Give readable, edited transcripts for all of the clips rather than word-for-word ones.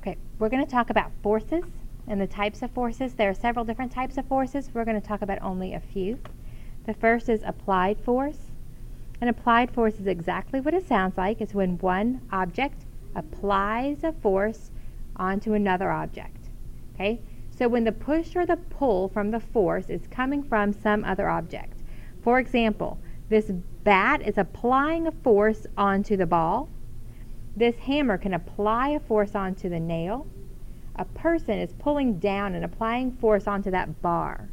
Okay, we're going to talk about forces and the types of forces. There are several different types of forces. We're going to talk about only a few. The first is applied force. An applied force is exactly what it sounds like. It's when one object applies a force onto another object. Okay? So when the push or the pull from the force is coming from some other object. For example, this bat is applying a force onto the ball. This hammer can apply a force onto the nail. A person is pulling down and applying force onto that bar.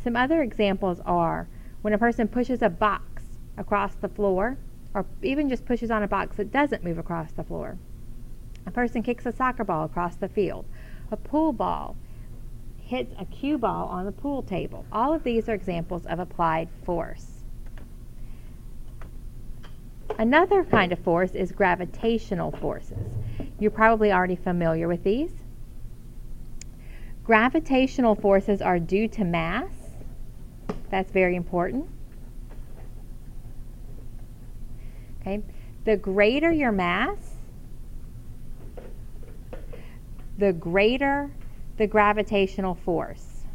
Some other examples are when a person pushes a box across the floor, or even just pushes on a box that doesn't move across the floor. A person kicks a soccer ball across the field. A pool ball hits a cue ball on the pool table. All of these are examples of applied force. Another kind of force is gravitational forces. You're probably already familiar with these. Gravitational forces are due to mass. That's very important. Okay. The greater your mass, the greater the gravitational force,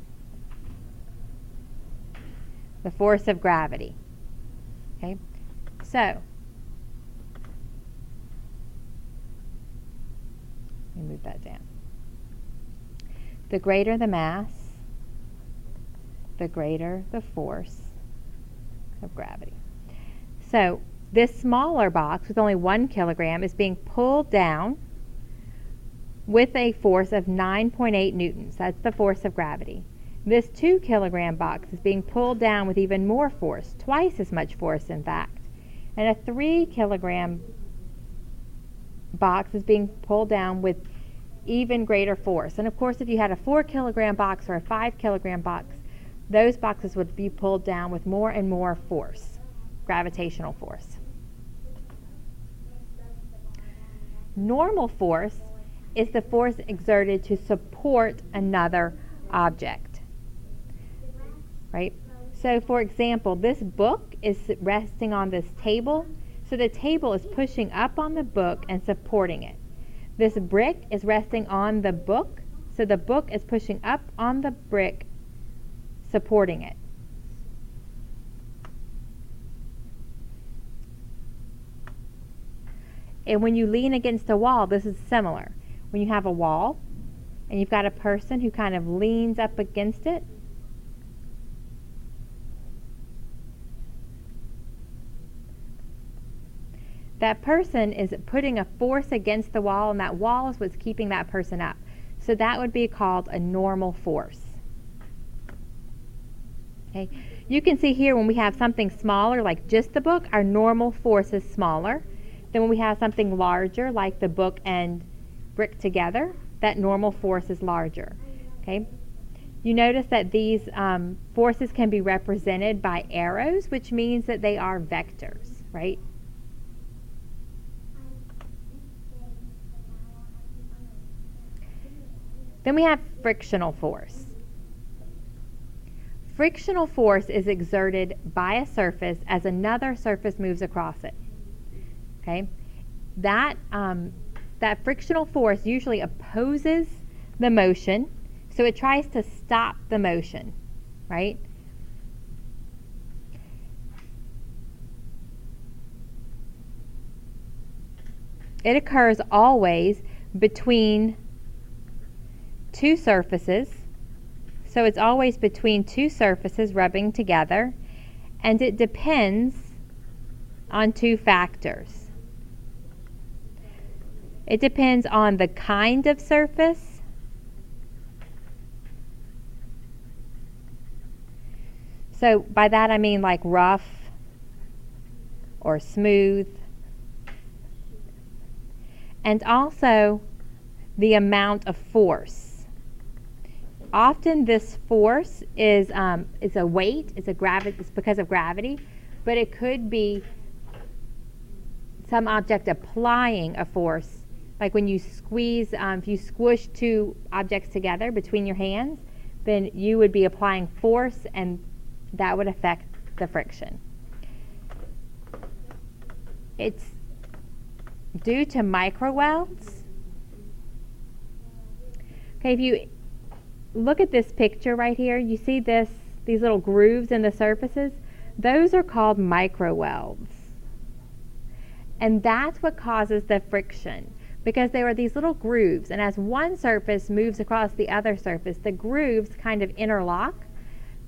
the force of gravity. Okay. So, let me move that down. The greater the mass, the greater the force of gravity. So, this smaller box with only 1 kilogram is being pulled down with a force of 9.8 newtons. That's the force of gravity. This 2 kilogram box is being pulled down with even more force, twice as much force in fact. And a 3 kilogram box is being pulled down with even greater force. And of course, if you had a 4 kilogram box or a 5 kilogram box, those boxes would be pulled down with more and more force, gravitational force. Normal force is the force exerted to support another object. Right? So for example, this book is resting on this table, so the table is pushing up on the book and supporting it. This brick is resting on the book, so the book is pushing up on the brick, supporting it. And when you lean against a wall, this is similar. When you have a wall and you've got a person who kind of leans up against it, that person is putting a force against the wall, and that wall is what's keeping that person up. So that would be called a normal force. Okay. You can see here when we have something smaller, like just the book, our normal force is smaller. Then when we have something larger, like the book and brick together, that normal force is larger. Okay. You notice that these forces can be represented by arrows, which means that they are vectors, right? Then we have frictional force. Frictional force is exerted by a surface as another surface moves across it. Okay, that frictional force usually opposes the motion, so it tries to stop the motion, right? It occurs always between two surfaces, so it's always between two surfaces rubbing together, and it depends on two factors. It depends on the kind of surface, so by that I mean like rough or smooth, and also the amount of force. Often this force is a weight, it's because of gravity, but it could be some object applying a force. Like when you squeeze, if you squish two objects together between your hands, then you would be applying force, and that would affect the friction. It's due to microwelds Okay, if you look at this picture right here, you see these little grooves in the surfaces? Those are called microwelds. And that's what causes the friction, because there are these little grooves, and as one surface moves across the other surface, the grooves kind of interlock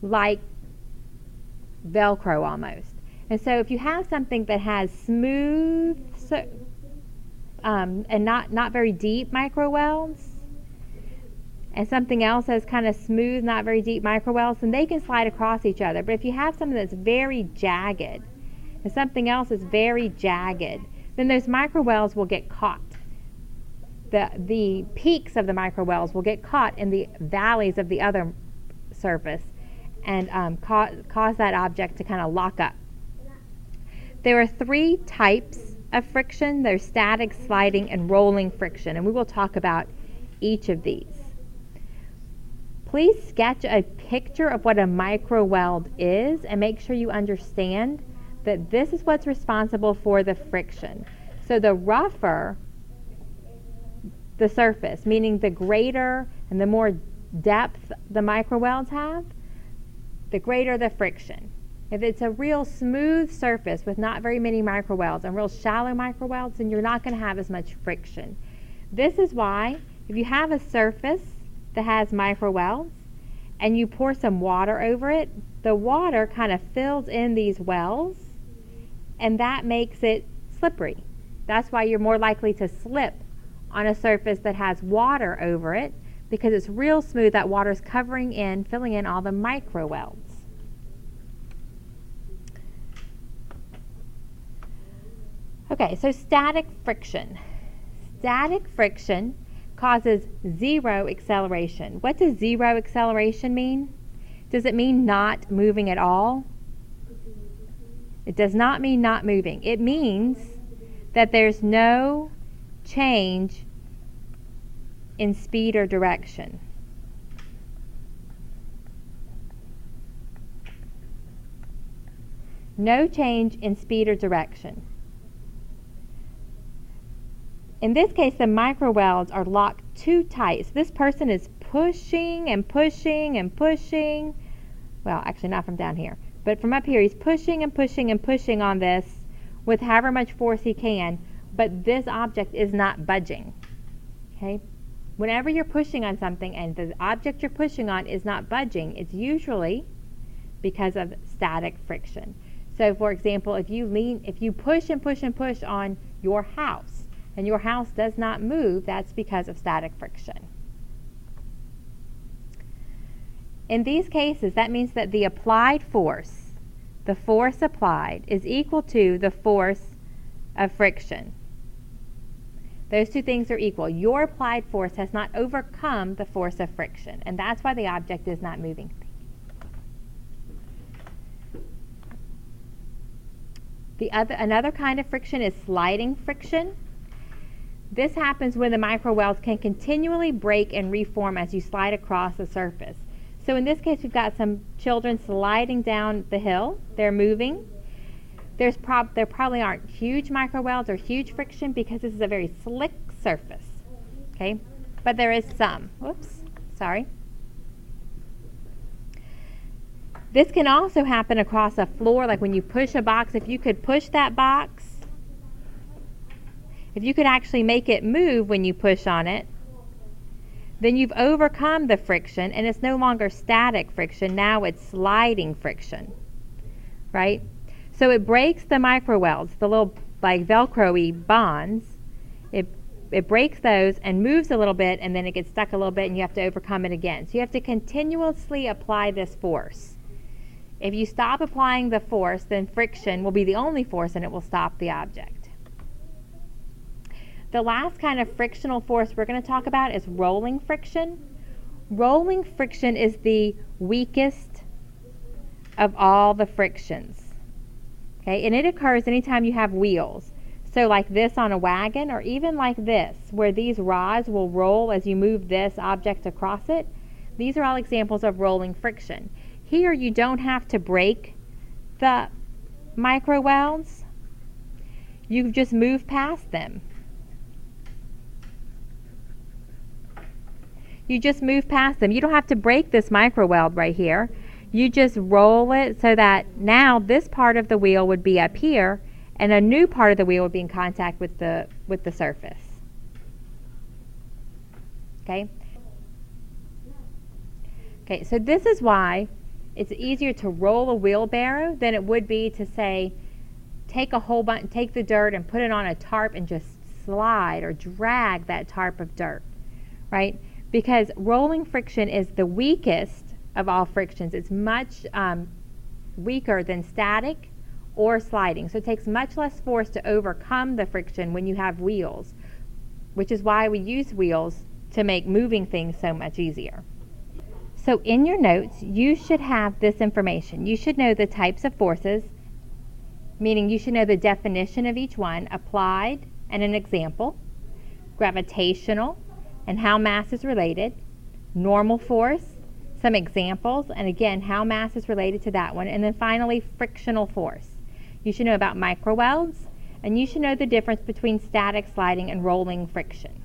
like Velcro almost. And so if you have something that has smooth and not very deep microwelds, and something else that's kind of smooth, not very deep microwelds, then they can slide across each other. But if you have something that's very jagged, and something else is very jagged, then those microwells will get caught. The peaks of the microwells will get caught in the valleys of the other surface and cause that object to kind of lock up. There are 3 types of friction. There's static, sliding, and rolling friction, and we will talk about each of these. Please sketch a picture of what a microweld is and make sure you understand that this is what's responsible for the friction. So the rougher the surface, meaning the greater and the more depth the microwelds have, the greater the friction. If it's a real smooth surface with not very many microwelds and real shallow microwelds, then you're not going to have as much friction. This is why if you have a surface that has microwelds and you pour some water over it, the water kind of fills in these wells and that makes it slippery. That's why you're more likely to slip on a surface that has water over it, because it's real smooth. That water's filling in all the microwelds. Okay, so static friction. Static friction causes zero acceleration. What does zero acceleration mean? Does it mean not moving at all? It does not mean not moving. It means that there's no change in speed or direction. No change in speed or direction. In this case, the microwelds are locked too tight. So this person is pushing and pushing and pushing. Well, actually not from down here, but from up here he's pushing and pushing and pushing on this with however much force he can, but this object is not budging. Okay? Whenever you're pushing on something and the object you're pushing on is not budging, it's usually because of static friction. So for example, if you push and push and push on your house and your house does not move, that's because of static friction. In these cases, that means that the applied force, the force applied, is equal to the force of friction. Those two things are equal. Your applied force has not overcome the force of friction, and that's why the object is not moving. Another kind of friction is sliding friction. This happens when the microwells can continually break and reform as you slide across the surface. So in this case, we've got some children sliding down the hill. They're moving. There probably aren't huge microwells or huge friction because this is a very slick surface. Okay, but there is some. Whoops, sorry. This can also happen across a floor, like when you push a box. If you could push that box, if you could actually make it move when you push on it, then you've overcome the friction and it's no longer static friction, now it's sliding friction, right? So it breaks the microwells, the little like Velcro-y bonds. It breaks those and moves a little bit, and then it gets stuck a little bit and you have to overcome it again. So you have to continuously apply this force. If you stop applying the force, then friction will be the only force and it will stop the object. The last kind of frictional force we're going to talk about is rolling friction. Rolling friction is the weakest of all the frictions. Okay, and it occurs anytime you have wheels. So like this on a wagon, or even like this, where these rods will roll as you move this object across it. These are all examples of rolling friction. Here you don't have to break the microwells. You just move past them. you just move past them. You don't have to break this micro weld right here. You just roll it so that now this part of the wheel would be up here and a new part of the wheel would be in contact with the surface. Okay? Okay, so this is why it's easier to roll a wheelbarrow than it would be to say take the dirt and put it on a tarp and just slide or drag that tarp of dirt, right? Because rolling friction is the weakest of all frictions. It's much weaker than static or sliding. So it takes much less force to overcome the friction when you have wheels, which is why we use wheels to make moving things so much easier. So in your notes, you should have this information. You should know the types of forces, meaning you should know the definition of each one, applied and an example, gravitational and how mass is related, normal force, some examples, and again, how mass is related to that one, and then finally, frictional force. You should know about micro welds, and you should know the difference between static, sliding, and rolling friction.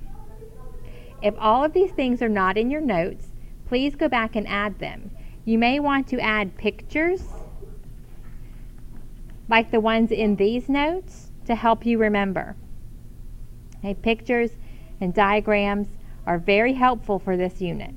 If all of these things are not in your notes, please go back and add them. You may want to add pictures, like the ones in these notes, to help you remember. Okay, pictures and diagrams are very helpful for this unit.